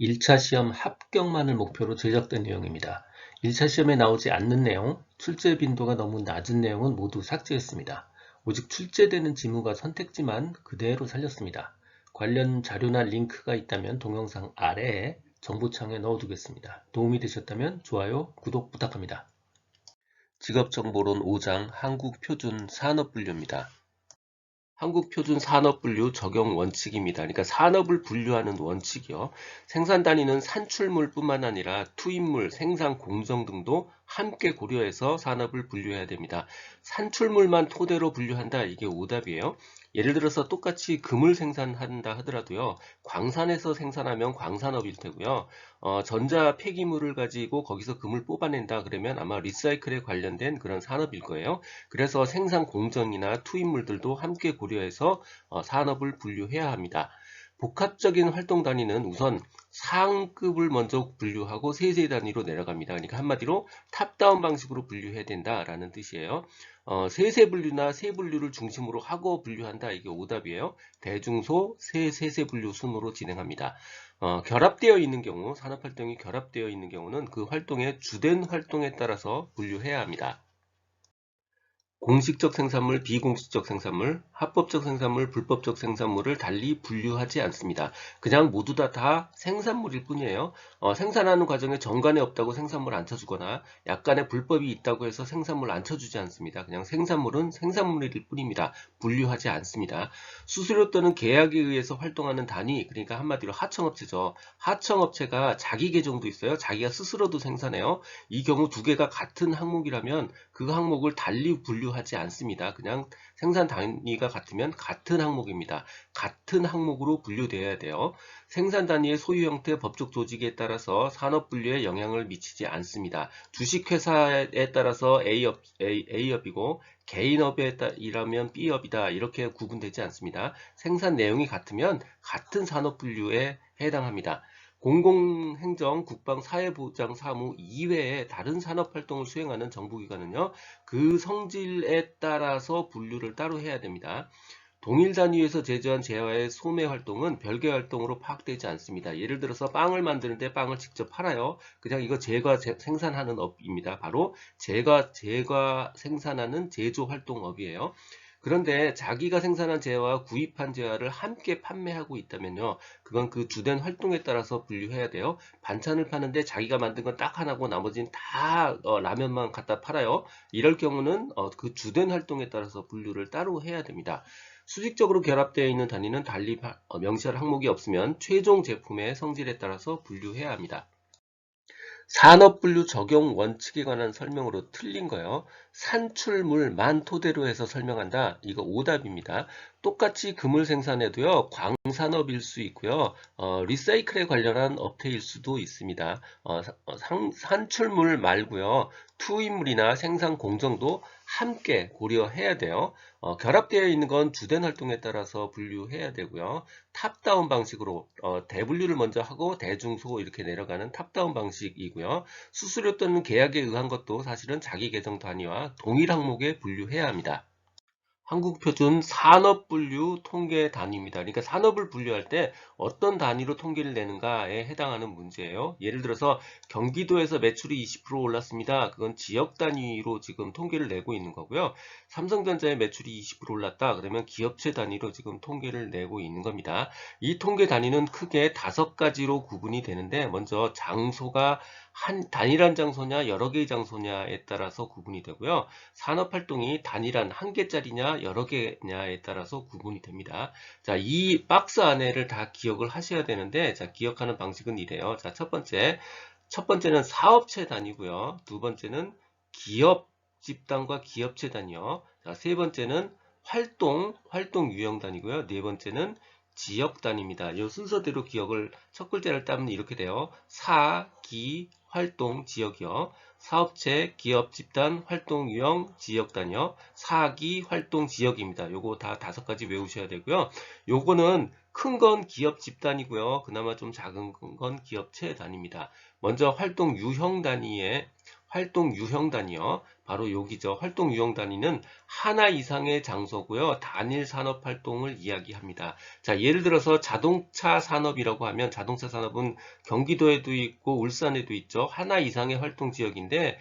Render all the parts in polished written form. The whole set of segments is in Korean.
1차 시험 합격만을 목표로 제작된 내용입니다. 1차 시험에 나오지 않는 내용, 출제 빈도가 너무 낮은 내용은 모두 삭제했습니다. 오직 출제되는 지문과 선택지만 그대로 살렸습니다. 관련 자료나 링크가 있다면 동영상 아래에 정보창에 넣어두겠습니다. 도움이 되셨다면 좋아요, 구독 부탁합니다. 직업정보론 5장 한국표준 산업분류입니다. 한국표준 산업분류 적용 원칙입니다. 그러니까 산업을 분류하는 원칙이요. 생산 단위는 산출물뿐만 아니라 투입물, 생산 공정 등도 함께 고려해서 산업을 분류해야 됩니다. 산출물만 토대로 분류한다. 이게 오답이에요. 예를 들어서 똑같이 금을 생산한다 하더라도요. 광산에서 생산하면 광산업일 테고요. 전자 폐기물을 가지고 거기서 금을 뽑아낸다 그러면 아마 리사이클에 관련된 그런 산업일 거예요. 그래서 생산 공정이나 투입물들도 함께 고려해서 산업을 분류해야 합니다. 복합적인 활동 단위는 우선 상급을 먼저 분류하고 세세 단위로 내려갑니다. 그러니까 한마디로 탑다운 방식으로 분류해야 된다라는 뜻이에요. 세세 분류나 세 분류를 중심으로 하고 분류한다. 이게 오답이에요. 대중소, 세세 분류 순으로 진행합니다. 결합되어 있는 경우, 산업활동이 결합되어 있는 경우는 그 활동의 주된 활동에 따라서 분류해야 합니다. 공식적 생산물, 비공식적 생산물, 합법적 생산물, 불법적 생산물을 달리 분류하지 않습니다. 그냥 모두 다 생산물일 뿐이에요. 생산하는 과정에 정관이 없다고 생산물 안 쳐주거나 약간의 불법이 있다고 해서 생산물 안 쳐주지 않습니다. 그냥 생산물은 생산물일 뿐입니다. 분류하지 않습니다. 수수료 또는 계약에 의해서 활동하는 단위, 그러니까 한마디로 하청업체죠. 하청업체가 자기 계정도 있어요. 자기가 스스로도 생산해요. 이 경우 두 개가 같은 항목이라면 그 항목을 달리 분류하지 않습니다. 그냥 생산 단위가 같으면 같은 항목입니다. 같은 항목으로 분류되어야 돼요. 생산 단위의 소유 형태, 법적 조직에 따라서 산업 분류에 영향을 미치지 않습니다. 주식회사에 따라서 A업이고 개인업이라면 B업이다 이렇게 구분되지 않습니다. 생산 내용이 같으면 같은 산업 분류에 해당합니다. 공공행정, 국방, 사회보장 사무 이외에 다른 산업활동을 수행하는 정부기관은요, 그 성질에 따라서 분류를 따로 해야 됩니다. 동일 단위에서 제조한 재화의 소매 활동은 별개 활동으로 파악되지 않습니다. 예를 들어서 빵을 만드는데 빵을 직접 팔아요. 그냥 이거 생산하는 업입니다. 바로 제과 생산하는 제조 활동업이에요. 그런데 자기가 생산한 재화와 구입한 재화를 함께 판매하고 있다면요. 그건 그 주된 활동에 따라서 분류해야 돼요. 반찬을 파는데 자기가 만든 건 딱 하나고 나머지는 다 라면만 갖다 팔아요. 이럴 경우는 그 주된 활동에 따라서 분류를 따로 해야 됩니다. 수직적으로 결합되어 있는 단위는 달리 명시할 항목이 없으면 최종 제품의 성질에 따라서 분류해야 합니다. 산업분류 적용 원칙에 관한 설명으로 틀린 거요. 산출물만 토대로 해서 설명한다. 이거 오답입니다. 똑같이 금을 생산해도요. 광산업일 수 있고요. 리사이클에 관련한 업체일 수도 있습니다. 산출물 말고요. 투입물이나 생산 공정도 함께 고려해야 돼요. 결합되어 있는 건 주된 활동에 따라서 분류해야 되고요. 탑다운 방식으로 대분류를 먼저 하고 대중소 이렇게 내려가는 탑다운 방식이고요. 수수료 또는 계약에 의한 것도 사실은 자기 계정 단위와 동일 항목에 분류해야 합니다. 한국표준 산업분류 통계 단위입니다. 그러니까 산업을 분류할 때 어떤 단위로 통계를 내는가에 해당하는 문제예요. 예를 들어서 경기도에서 매출이 20% 올랐습니다. 그건 지역 단위로 지금 통계를 내고 있는 거고요. 삼성전자의 매출이 20% 올랐다. 그러면 기업체 단위로 지금 통계를 내고 있는 겁니다. 이 통계 단위는 크게 5가지로 구분이 되는데 먼저 장소가 단일한 장소냐 여러 개의 장소냐에 따라서 구분이 되고요. 산업활동이 단일한 한 개짜리냐 여러 개냐에 따라서 구분이 됩니다. 자, 이 박스 안에를 다 기억을 하셔야 되는데, 자, 기억하는 방식은 이래요. 자, 첫 번째는 사업체 단위고요. 두 번째는 기업 집단과 기업체 단위요. 자, 세 번째는 활동 유형 단위고요. 네 번째는 지역 단위입니다. 이 순서대로 기억을 첫 글자를 따면 이렇게 돼요. 사, 기, 활동, 지역이요. 사업체, 기업, 집단, 활동, 유형, 지역 단위요. 사기, 활동, 지역입니다. 요거 다 5가지 외우셔야 되고요. 요거는 큰 건 기업 집단이고요. 그나마 좀 작은 건 기업체 단위입니다. 먼저 활동 유형 단위의 활동 유형 단위요. 바로 여기죠. 활동 유형 단위는 하나 이상의 장소고요. 단일 산업 활동을 이야기합니다. 자, 예를 들어서 자동차 산업이라고 하면 자동차 산업은 경기도에도 있고 울산에도 있죠. 하나 이상의 활동 지역인데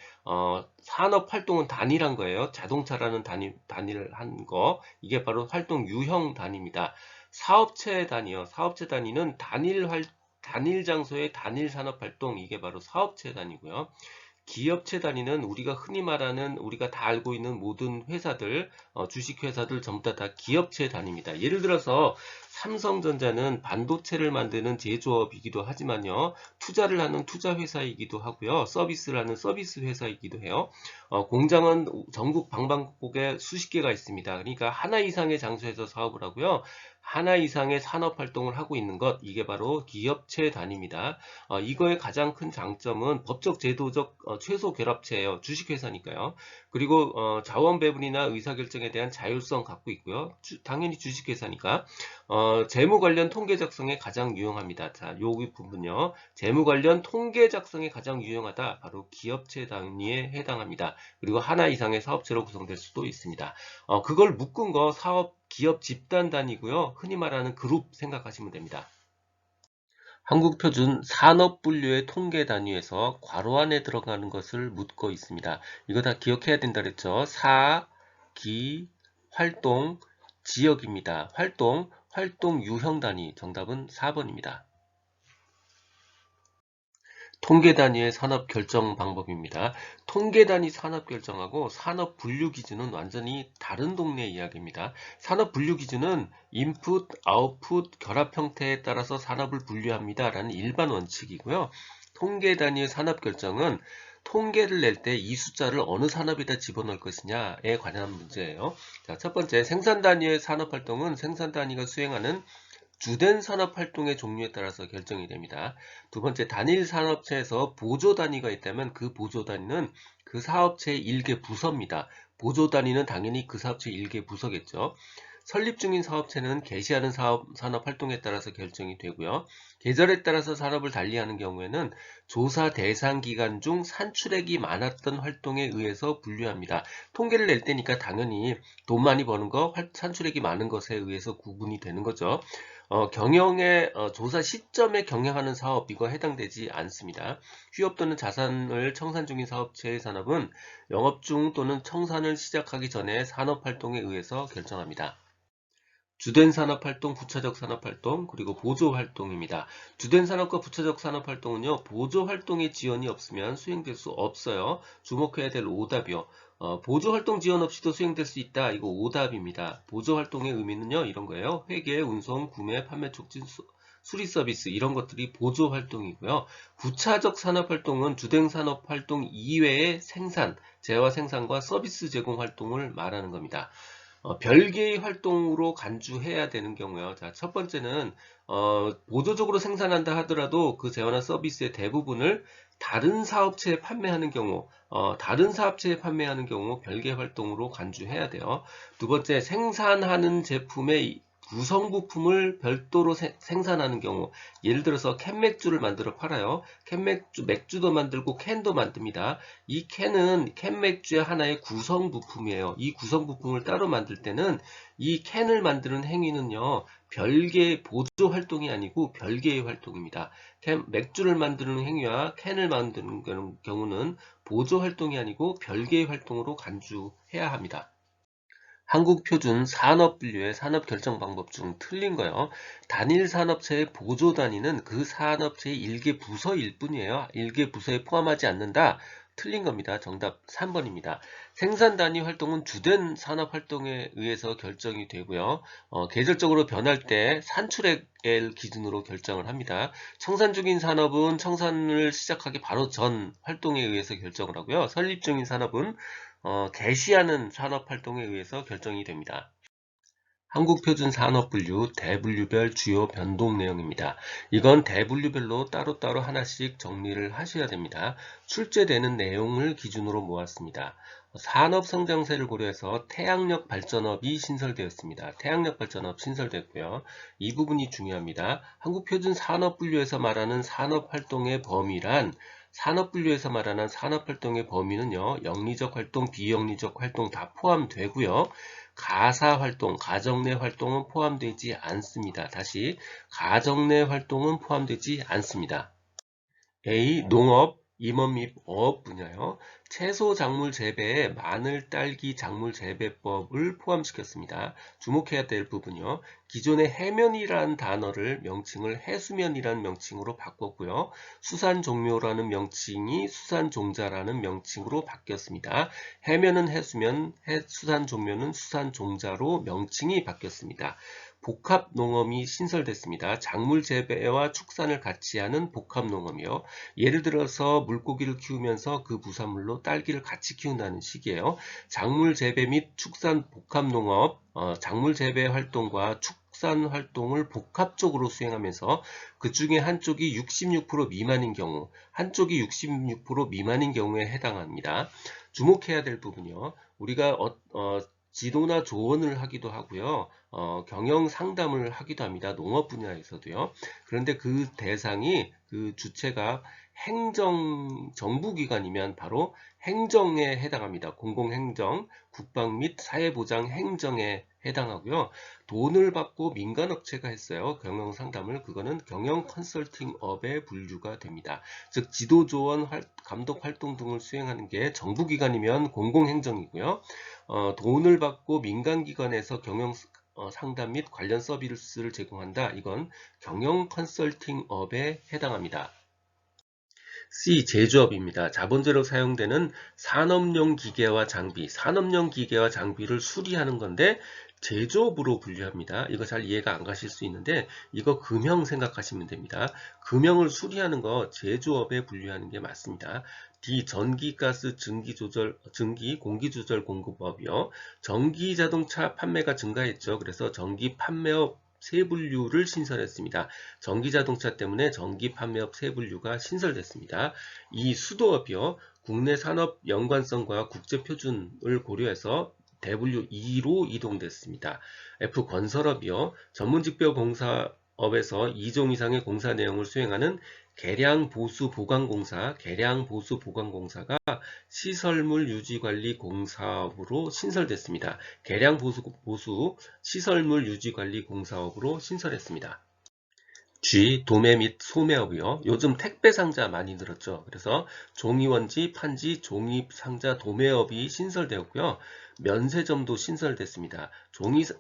산업 활동은 단일한 거예요. 자동차라는 단일한 거. 이게 바로 활동 유형 단위입니다. 사업체 단위요. 사업체 단위는 단일 장소의 단일 산업 활동. 이게 바로 사업체 단위고요. 기업체 단위는 우리가 흔히 말하는 우리가 다 알고 있는 모든 회사들, 주식회사들 전부 다 기업체 단위입니다. 예를 들어서 삼성전자는 반도체를 만드는 제조업이기도 하지만요. 투자를 하는 투자회사이기도 하고요. 서비스를 하는 서비스 회사이기도 해요. 공장은 전국 방방곡곡에 수십 개가 있습니다. 그러니까 하나 이상의 장소에서 사업을 하고요. 하나 이상의 산업 활동을 하고 있는 것, 이게 바로 기업체 단위입니다. 이거의 가장 큰 장점은 법적 제도적 최소 결합체예요. 주식회사니까요. 그리고 자원 배분이나 의사결정에 대한 자율성 갖고 있고요. 당연히 주식회사니까 재무 관련 통계 작성에 가장 유용합니다. 자, 요 부분요. 재무 관련 통계 작성에 가장 유용하다. 바로 기업체 단위에 해당합니다. 그리고 하나 이상의 사업체로 구성될 수도 있습니다. 그걸 묶은 거 사업 기업 집단 단위고요. 흔히 말하는 그룹 생각하시면 됩니다. 한국표준 산업분류의 통계 단위에서 괄호 안에 들어가는 것을 묻고 있습니다. 이거 다 기억해야 된다 그랬죠. 사, 기, 활동, 지역입니다. 활동 유형 단위. 정답은 4번입니다. 통계 단위의 산업 결정 방법입니다. 통계 단위 산업 결정하고 산업 분류 기준은 완전히 다른 동네 이야기입니다. 산업 분류 기준은 인풋, 아웃풋, 결합 형태에 따라서 산업을 분류합니다. 라는 일반 원칙이고요. 통계 단위의 산업 결정은 통계를 낼 때 이 숫자를 어느 산업에다 집어넣을 것이냐에 관한 문제예요. 자, 첫 번째 생산 단위의 산업 활동은 생산 단위가 수행하는 주된 산업 활동의 종류에 따라서 결정이 됩니다. 두 번째, 단일 산업체에서 보조 단위가 있다면 그 보조 단위는 그 사업체의 일개 부서입니다. 보조 단위는 당연히 그 사업체의 일개 부서겠죠. 설립 중인 사업체는 개시하는 산업 활동에 따라서 결정이 되고요. 계절에 따라서 산업을 달리하는 경우에는 조사 대상 기간 중 산출액이 많았던 활동에 의해서 분류합니다. 통계를 낼 때니까 당연히 돈 많이 버는 거, 산출액이 많은 것에 의해서 구분이 되는 거죠. 경영의 조사 시점에 경영하는 사업 이거 해당되지 않습니다. 휴업 또는 자산을 청산 중인 사업체의 산업은 영업 중 또는 청산을 시작하기 전에 산업 활동에 의해서 결정합니다. 주된 산업활동, 부차적 산업활동, 그리고 보조활동입니다. 주된 산업과 부차적 산업활동은요, 보조활동의 지원이 없으면 수행될 수 없어요. 주목해야 될 오답이요. 보조활동 지원 없이도 수행될 수 있다. 이거 오답입니다. 보조활동의 의미는요, 이런 거예요. 회계, 운송, 구매, 판매 촉진, 수리 서비스 이런 것들이 보조활동이고요. 부차적 산업활동은 주된 산업활동 이외의 생산, 재화 생산과 서비스 제공 활동을 말하는 겁니다. 별개의 활동으로 간주해야 되는 경우요. 자, 첫 번째는 보조적으로 생산한다 하더라도 그 재화나 서비스의 대부분을 다른 사업체에 판매하는 경우, 별개 활동으로 간주해야 돼요. 두 번째, 생산하는 제품의 구성 부품을 별도로 생산하는 경우, 예를 들어서 캔맥주를 만들어 팔아요. 맥주도 만들고 캔도 만듭니다. 이 캔은 캔맥주의 하나의 구성 부품이에요. 이 구성 부품을 따로 만들 때는 이 캔을 만드는 행위는요, 별개의 보조 활동이 아니고 별개의 활동입니다. 맥주를 만드는 행위와 캔을 만드는 경우는 보조 활동이 아니고 별개의 활동으로 간주해야 합니다. 한국표준 산업분류의 산업결정 방법 중 틀린 거요. 단일 산업체의 보조 단위는 그 산업체의 일개 부서일 뿐이에요. 일개 부서에 포함하지 않는다. 틀린 겁니다. 정답 3번입니다. 생산 단위 활동은 주된 산업 활동에 의해서 결정이 되고요. 계절적으로 변할 때 산출액을 기준으로 결정을 합니다. 청산 중인 산업은 청산을 시작하기 바로 전 활동에 의해서 결정을 하고요. 설립 중인 산업은 개시하는 산업 활동에 의해서 결정이 됩니다. 한국표준산업분류 대분류별 주요 변동 내용입니다. 이건 대분류별로 따로따로 하나씩 정리를 하셔야 됩니다. 출제되는 내용을 기준으로 모았습니다. 산업 성장세를 고려해서 태양력 발전업이 신설되었습니다. 태양력 발전업 신설됐고요. 이 부분이 중요합니다. 한국표준산업분류에서 말하는 산업활동의 범위란 산업분류에서 말하는 산업활동의 범위는요, 영리적 활동, 비영리적 활동 다 포함되고요. 가사활동, 가정 내 활동은 포함되지 않습니다. 다시, 가정 내 활동은 포함되지 않습니다. A. 농업, 임원 및 어업 분야요. 채소 작물 재배에 마늘, 딸기 작물 재배법을 포함시켰습니다. 주목해야 될 부분요. 기존의 해면이라는 단어를 명칭을 해수면이라는 명칭으로 바꿨고요. 수산종묘라는 명칭이 수산종자라는 명칭으로 바뀌었습니다. 해면은 해수면, 수산종묘는 수산종자로 명칭이 바뀌었습니다. 복합농업이 신설됐습니다. 작물 재배와 축산을 같이 하는 복합농업이요. 예를 들어서 물고기를 키우면서 그 부산물로 딸기를 같이 키운다는 식이에요. 작물 재배 및 축산 복합농업, 작물 재배 활동과 축산 활동을 복합적으로 수행하면서 그 중에 한쪽이 66% 미만인 경우, 한쪽이 66% 미만인 경우에 해당합니다. 주목해야 될 부분이요. 우리가 지도나 조언을 하기도 하고요. 경영 상담을 하기도 합니다. 농업 분야에서도요. 그런데 그 대상이 그 주체가 정부기관이면 바로 행정에 해당합니다. 공공행정, 국방 및 사회보장 행정에 해당하고요. 돈을 받고 민간업체가 했어요. 경영 상담을. 그거는 경영 컨설팅업에 분류가 됩니다. 즉 지도조언, 감독 활동 등을 수행하는 게 정부기관이면 공공행정이고요. 돈을 받고 민간기관에서 경영 상담 및 관련 서비스를 제공한다. 이건 경영 컨설팅업에 해당합니다. C. 제조업입니다. 자본재로 사용되는 산업용 기계와 장비, 산업용 기계와 장비를 수리하는 건데 제조업으로 분류합니다. 이거 잘 이해가 안 가실 수 있는데 이거 금형 생각하시면 됩니다. 금형을 수리하는 거 제조업에 분류하는 게 맞습니다. D. 전기가스 증기 공기조절 공급업이요. 전기자동차 판매가 증가했죠. 그래서 전기 판매업 세 분류를 신설했습니다. 전기자동차 때문에 전기 판매업 세 분류가 신설됐습니다. 이 수도업이요. 국내 산업 연관성과 국제 표준을 고려해서 대분류 2로 이동됐습니다. F. 건설업이요. 전문직별 공사업에서 2종 이상의 공사 내용을 수행하는 계량보수보관공사가 시설물 유지관리 공사업으로 신설됐습니다. 계량보수 시설물 유지관리 공사업으로 신설했습니다. G. 도매 및 소매업이요. 요즘 택배 상자 많이 늘었죠. 그래서 종이원지, 판지, 종이상자 도매업이 신설되었고요. 면세점도 신설됐습니다.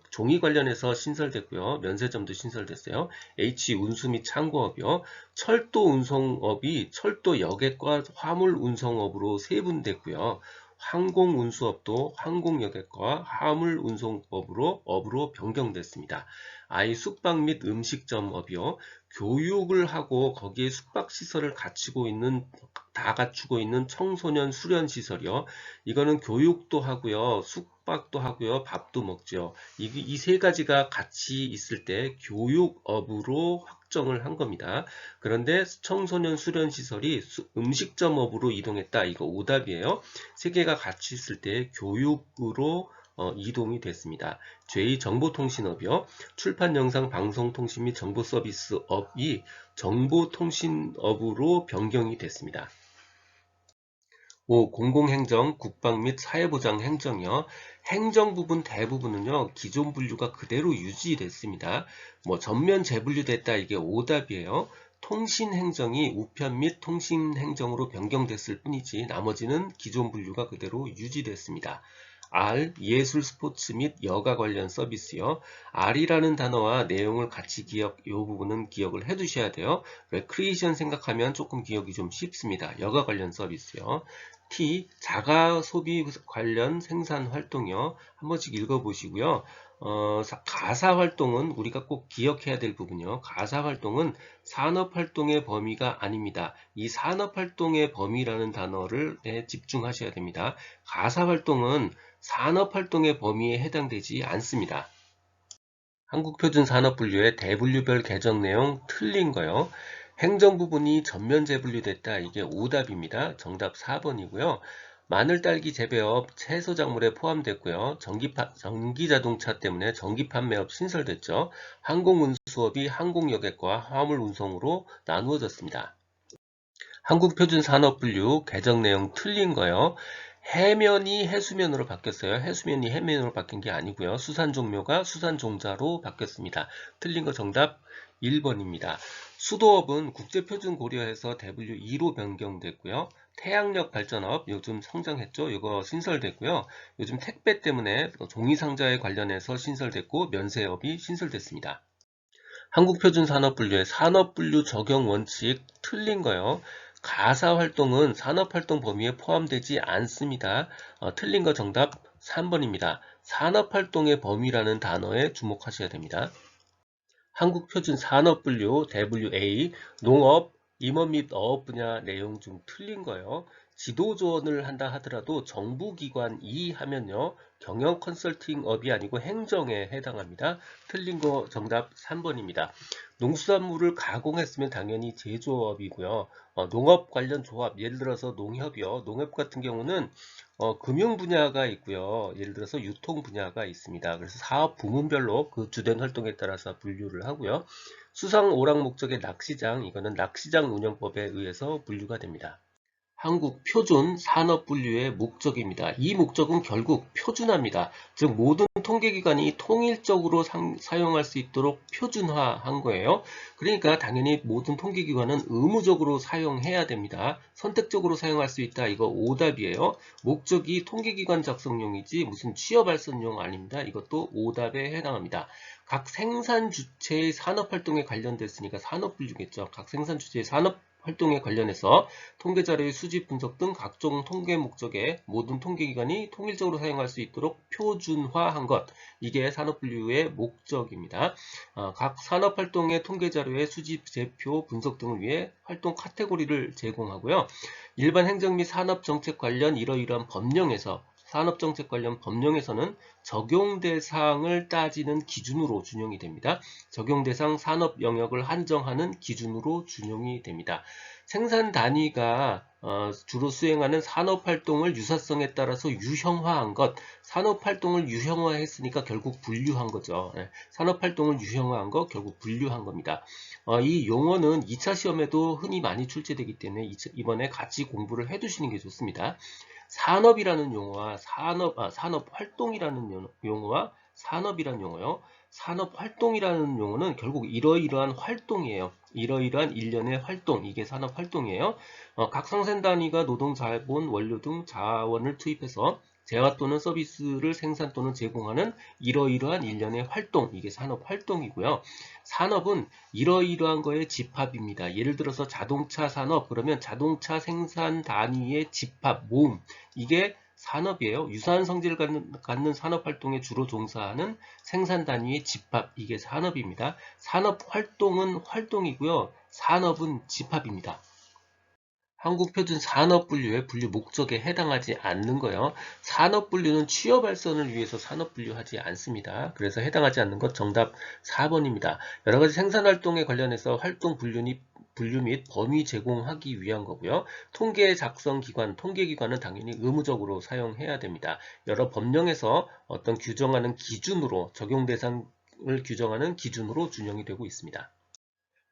종이 관련해서 신설됐고요. 면세점도 신설됐어요. H. 운수 및 창고업이요. 철도 운송업이 철도 여객과 화물 운송업으로 세분됐고요. 항공운수업도 항공여객과 화물운송업으로 변경됐습니다. I. 숙박 및 음식점업이요. 교육을 하고 거기에 숙박시설을 다 갖추고 있는 청소년 수련시설이요. 이거는 교육도 하고요. 숙박도 하고요. 밥도 먹죠. 이 세 가지가 같이 있을 때 교육업으로 확정을 한 겁니다. 그런데 청소년 수련시설이 음식점업으로 이동했다. 이거 오답이에요. 세 개가 같이 있을 때 교육으로 이동이 됐습니다. 제2 정보통신업이요. 출판, 영상, 방송, 통신 및 정보 서비스업이 정보통신업으로 변경이 됐습니다. 5. 공공행정, 국방 및 사회보장 행정이요. 행정 부분 대부분은요, 기존 분류가 그대로 유지됐습니다. 전면 재분류됐다, 이게 오답이에요. 통신행정이 우편 및 통신행정으로 변경됐을 뿐이지 나머지는 기존 분류가 그대로 유지됐습니다. R. 예술, 스포츠 및 여가 관련 서비스요. R이라는 단어와 내용을 같이 이 부분은 기억을 해 두셔야 돼요. 레크리에이션 생각하면 조금 기억이 좀 쉽습니다. 여가 관련 서비스요. T. 자가 소비 관련 생산 활동이요. 한 번씩 읽어보시고요. 가사 활동은 우리가 꼭 기억해야 될 부분이요. 가사 활동은 산업 활동의 범위가 아닙니다. 이 산업 활동의 범위라는 단어를 집중하셔야 됩니다. 가사 활동은 산업 활동의 범위에 해당되지 않습니다. 한국표준산업분류의 대분류별 개정 내용 틀린 거요. 행정 부분이 전면 재분류됐다. 이게 오답입니다. 정답 4번이고요. 마늘, 딸기 재배업 채소 작물에 포함됐고요. 전기자동차 때문에 전기 판매업 신설됐죠. 항공운수업이 항공여객과 화물 운송으로 나누어졌습니다. 한국표준산업분류 개정 내용 틀린 거요. 해면이 해수면으로 바뀌었어요. 해수면이 해면으로 바뀐 게 아니고요. 수산종묘가 수산종자로 바뀌었습니다. 틀린 거 정답 1번입니다. 수도업은 국제표준 고려해서 대분류 2로 변경됐고요. 태양력 발전업 요즘 성장했죠. 이거 신설됐고요. 요즘 택배 때문에 종이상자에 관련해서 신설됐고 면세업이 신설됐습니다. 한국표준산업분류의 산업분류 적용 원칙 틀린 거요. 가사활동은 산업활동 범위에 포함되지 않습니다. 틀린 거 정답 3번입니다. 산업활동의 범위라는 단어에 주목하셔야 됩니다. 한국표준산업분류 대분류 A 농업, 임원 및 어업 분야 내용 중 틀린 거예요. 지도 조언을 한다 하더라도 정부기관이 하면요. 경영 컨설팅업이 아니고 행정에 해당합니다. 틀린 거 정답 3번입니다. 농수산물을 가공했으면 당연히 제조업이고요. 농업 관련 조합, 예를 들어서 농협이요. 농협 같은 경우는 금융 분야가 있고요. 예를 들어서 유통 분야가 있습니다. 그래서 사업 부문별로 그 주된 활동에 따라서 분류를 하고요. 수상 오락 목적의 낚시장, 이거는 낚시장 운영법에 의해서 분류가 됩니다. 한국 표준 산업 분류의 목적입니다. 이 목적은 결국 표준화입니다. 즉 모든 통계기관이 통일적으로 사용할 수 있도록 표준화한 거예요. 그러니까 당연히 모든 통계기관은 의무적으로 사용해야 됩니다. 선택적으로 사용할 수 있다. 이거 오답이에요. 목적이 통계기관 작성용이지 무슨 취업 발전용 아닙니다. 이것도 오답에 해당합니다. 각 생산 주체의 산업활동에 관련됐으니까 산업분류겠죠. 각 생산 주체의 산업 활동에 관련해서 통계자료의 수집 분석 등 각종 통계 목적에 모든 통계기관이 통일적으로 사용할 수 있도록 표준화한 것. 이게 산업분류의 목적입니다. 각 산업활동의 통계자료의 수집, 제표, 분석 등을 위해 활동 카테고리를 제공하고요. 일반 행정 및 산업정책 관련 이러이러한 법령에서 산업정책 관련 법령에서는 적용 대상을 따지는 기준으로 준용이 됩니다. 적용 대상 산업 영역을 한정하는 기준으로 준용이 됩니다. 생산 단위가 주로 수행하는 산업활동을 유사성에 따라서 유형화한 것, 산업활동을 유형화했으니까 결국 분류한 거죠. 산업활동을 유형화한 것, 결국 분류한 겁니다. 이 용어는 2차 시험에도 흔히 많이 출제되기 때문에 이번에 같이 공부를 해두시는 게 좋습니다. 산업이라는 용어와 산업활동이라는 용어와 산업이라는 용어요. 산업활동이라는 용어는 결국 이러이러한 활동이에요. 이러이러한 일련의 활동, 이게 산업활동이에요. 각 생산 단위가 노동, 자본, 원료 등 자원을 투입해서 재화 또는 서비스를 생산 또는 제공하는 이러이러한 일련의 활동, 이게 산업활동이고요. 산업은 이러이러한 거의 집합입니다. 예를 들어서 자동차 산업, 그러면 자동차 생산 단위의 집합, 모음, 이게 산업이에요. 유사한 성질을 갖는 산업활동에 주로 종사하는 생산 단위의 집합, 이게 산업입니다. 산업활동은 활동이고요. 산업은 집합입니다. 한국표준 산업분류의 분류 목적에 해당하지 않는 거요. 산업분류는 취업 발전을 위해서 산업분류하지 않습니다. 그래서 해당하지 않는 것 정답 4번입니다. 여러가지 생산활동에 관련해서 활동 분류 및 범위 제공하기 위한 거고요. 통계 작성 기관, 통계기관은 당연히 의무적으로 사용해야 됩니다. 여러 법령에서 어떤 규정하는 기준으로 적용 대상을 규정하는 기준으로 준용이 되고 있습니다.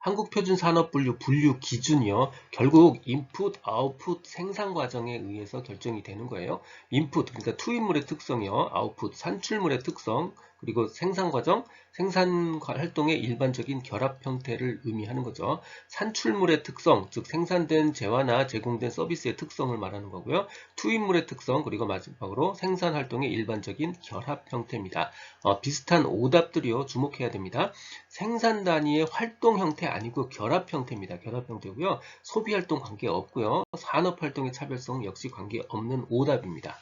한국표준산업분류 분류 기준이요. 결국 인풋, 아웃풋 생산 과정에 의해서 결정이 되는 거예요. 인풋, 그러니까 투입물의 특성이요. 아웃풋, 산출물의 특성, 그리고 생산 과정, 생산 활동의 일반적인 결합 형태를 의미하는 거죠. 산출물의 특성, 즉 생산된 재화나 제공된 서비스의 특성을 말하는 거고요. 투입물의 특성, 그리고 마지막으로 생산 활동의 일반적인 결합 형태입니다. 비슷한 오답들이요. 주목해야 됩니다. 생산 단위의 활동 형태 아니고 결합 형태입니다. 결합 형태고요. 소비 활동 관계 없고요. 산업 활동의 차별성 역시 관계 없는 오답입니다.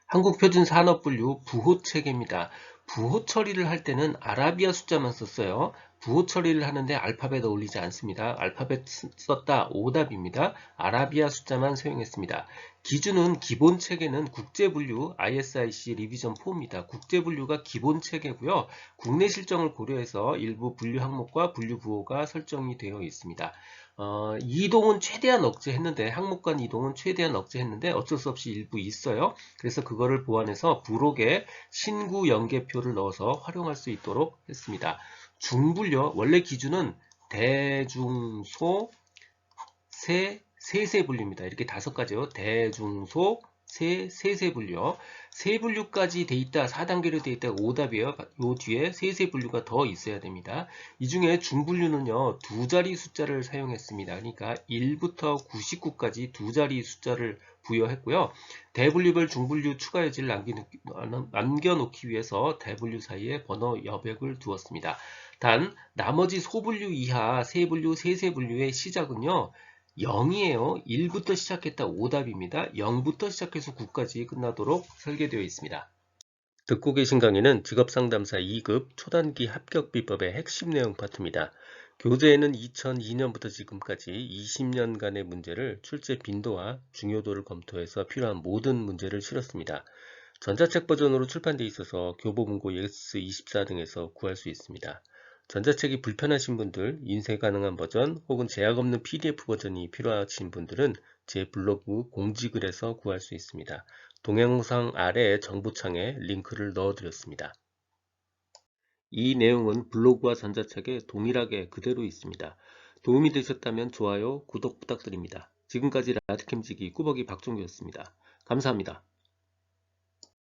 한국표준산업분류 부호 체계입니다. 부호 처리를 할 때는 아라비아 숫자만 썼어요. 부호 처리를 하는데 알파벳 어울리지 않습니다. 알파벳 썼다. 오답입니다. 아라비아 숫자만 사용했습니다. 기준은 기본 체계는 국제분류 ISIC 리비전 4입니다. 국제분류가 기본 체계고요. 국내 실정을 고려해서 일부 분류 항목과 분류 부호가 설정이 되어 있습니다. 이동은 최대한 억제했는데 항목 간 이동은 최대한 억제했는데 어쩔 수 없이 일부 있어요. 그래서 그거를 보완해서 부록에 신구 연계표를 넣어서 활용할 수 있도록 했습니다. 중분류 원래 기준은 대중소 세세분류입니다. 이렇게 5가지요. 대중소 세세분류. 세분류까지 돼 있다. 4단계로 돼 있다. 오답이에요. 요 뒤에 세세분류가 더 있어야 됩니다. 이 중에 중분류는요. 2자리 숫자를 사용했습니다. 그러니까 1부터 99까지 2자리 숫자를 부여했고요. 대분류별 중분류 추가 여지를 남겨놓기 위해서 대분류 사이에 번호 여백을 두었습니다. 단 나머지 소분류 이하 세분류, 세세분류의 시작은요. 0이에요. 1부터 시작했다. 오답입니다. 0부터 시작해서 9까지 끝나도록 설계되어 있습니다. 듣고 계신 강의는 직업상담사 2급 초단기 합격비법의 핵심 내용 파트입니다. 교재에는 2002년부터 지금까지 20년간의 문제를 출제 빈도와 중요도를 검토해서 필요한 모든 문제를 실었습니다. 전자책 버전으로 출판되어 있어서 교보문고 예스24 등에서 구할 수 있습니다. 전자책이 불편하신 분들, 인쇄 가능한 버전 혹은 제약 없는 PDF 버전이 필요하신 분들은 제 블로그 공지글에서 구할 수 있습니다. 동영상 아래 정보창에 링크를 넣어드렸습니다. 이 내용은 블로그와 전자책에 동일하게 그대로 있습니다. 도움이 되셨다면 좋아요, 구독 부탁드립니다. 지금까지 라드캠지기 꾸벅이 박종규였습니다. 감사합니다.